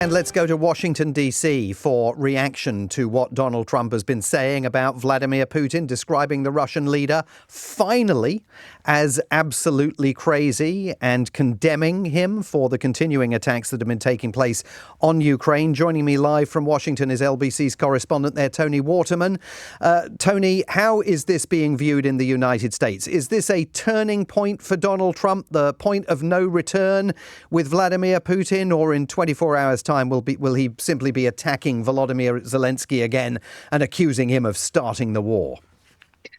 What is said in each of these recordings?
And let's go to Washington, D.C. for reaction to what Donald Trump has been saying about Vladimir Putin, describing the Russian leader finally as absolutely crazy and condemning him for the continuing attacks that have been taking place on Ukraine. Joining me live from Washington is LBC's correspondent there, Toni Waterman. Toni, how is this being viewed in the United States? Is this a turning point for Donald Trump, the point of no return with Vladimir Putin, or in 24 hours' time will he simply be attacking Volodymyr Zelensky again and accusing him of starting the war?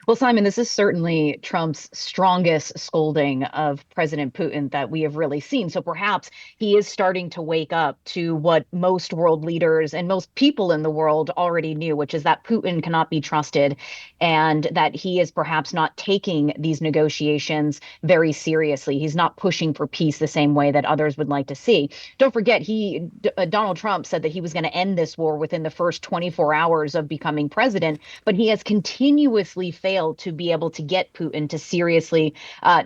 Well, Simon, this is certainly Trump's strongest scolding of President Putin that we have really seen. So perhaps he is starting to wake up to what most world leaders and most people in the world already knew, which is that Putin cannot be trusted and that he is perhaps not taking these negotiations very seriously. He's not pushing for peace the same way that others would like to see. Don't forget, Donald Trump said that he was going to end this war within the first 24 hours of becoming president, but he has continuously failed to be able to get Putin to seriously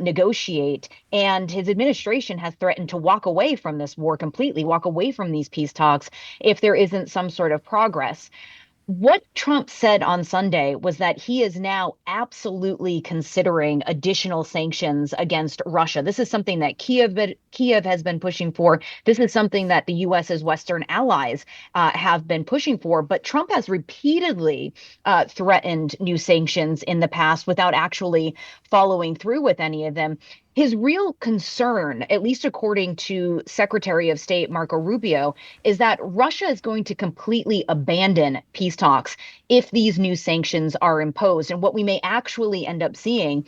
negotiate. And his administration has threatened to walk away from this war completely, walk away from these peace talks if there isn't some sort of progress. What Trump said on Sunday was that he is now absolutely considering additional sanctions against Russia. This is something that Kiev has been pushing for. This is something that the U.S.'s Western allies have been pushing for. But Trump has repeatedly threatened new sanctions in the past without actually following through with any of them. His real concern, at least according to Secretary of State Marco Rubio, is that Russia is going to completely abandon peace talks if these new sanctions are imposed. And what we may actually end up seeing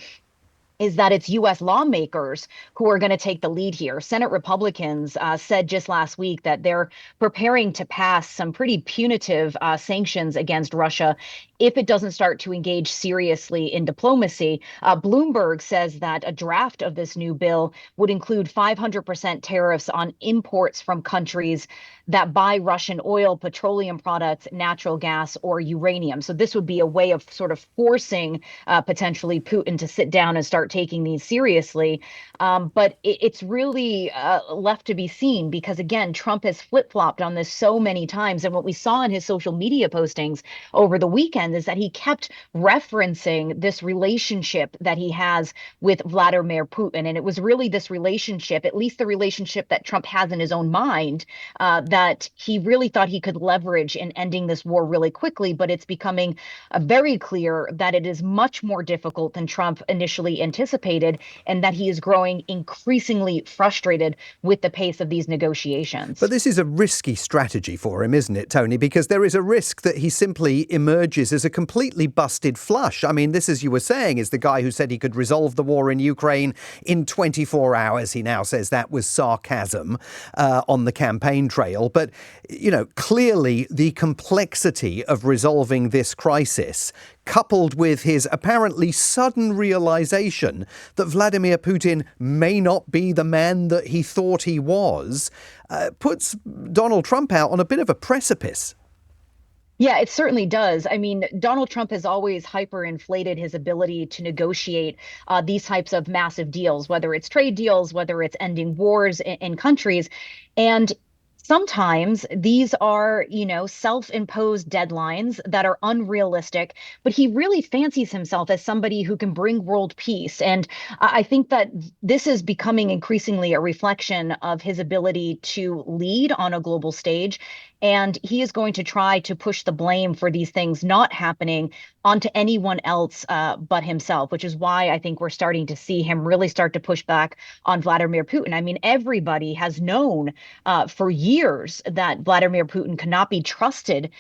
is that it's U.S. lawmakers who are going to take the lead here. Senate Republicans said just last week that they're preparing to pass some pretty punitive sanctions against Russia if it doesn't start to engage seriously in diplomacy. Bloomberg says that a draft of this new bill would include 500% tariffs on imports from countries that buy Russian oil, petroleum products, natural gas, or uranium. So this would be a way of sort of forcing potentially Putin to sit down and start taking these seriously. But it's really left to be seen because, again, Trump has flip-flopped on this so many times. And what we saw in his social media postings over the weekend is that he kept referencing this relationship that he has with Vladimir Putin. And it was really this relationship, at least the relationship that Trump has in his own mind, that he really thought he could leverage in ending this war really quickly. But it's becoming very clear that it is much more difficult than Trump initially anticipated, and that he is growing increasingly frustrated with the pace of these negotiations. But this is a risky strategy for him, isn't it, Toni? Because there is a risk that he simply emerges as a completely busted flush. I mean, this, as you were saying, is the guy who said he could resolve the war in Ukraine in 24 hours. He now says that was sarcasm on the campaign trail. But, you know, clearly the complexity of resolving this crisis, coupled with his apparently sudden realization that Vladimir Putin may not be the man that he thought he was, puts Donald Trump out on a bit of a precipice. Yeah, it certainly does. I mean, Donald Trump has always hyperinflated his ability to negotiate these types of massive deals, whether it's trade deals, whether it's ending wars in countries. And sometimes these are, self-imposed deadlines that are unrealistic, but he really fancies himself as somebody who can bring world peace. And I think that this is becoming increasingly a reflection of his ability to lead on a global stage. And he is going to try to push the blame for these things not happening onto anyone else but himself, which is why I think we're starting to see him really start to push back on Vladimir Putin. I mean, everybody has known for years that Vladimir Putin cannot be trusted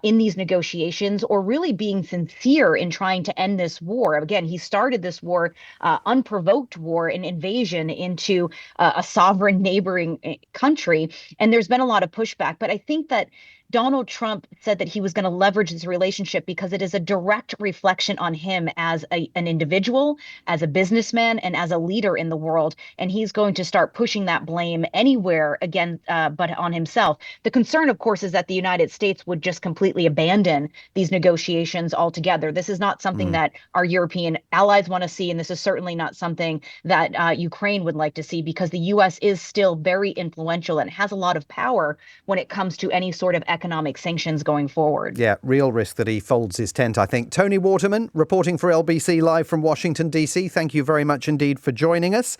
in these negotiations or really being sincere in trying to end this war. Again, he started this war, unprovoked war, an invasion into a sovereign neighboring country. And there's been a lot of pushback. But I think that Donald Trump said that he was going to leverage this relationship because it is a direct reflection on him as an individual, as a businessman, and as a leader in the world. And he's going to start pushing that blame anywhere again, but on himself. The concern, of course, is that the United States would just completely abandon these negotiations altogether. This is not something that our European allies want to see, and this is certainly not something that Ukraine would like to see, because the U.S. is still very influential and has a lot of power when it comes to any sort of economic sanctions going forward. Yeah, real risk that he folds his tent, I think. Toni Waterman, reporting for LBC live from Washington, D.C. Thank you very much indeed for joining us.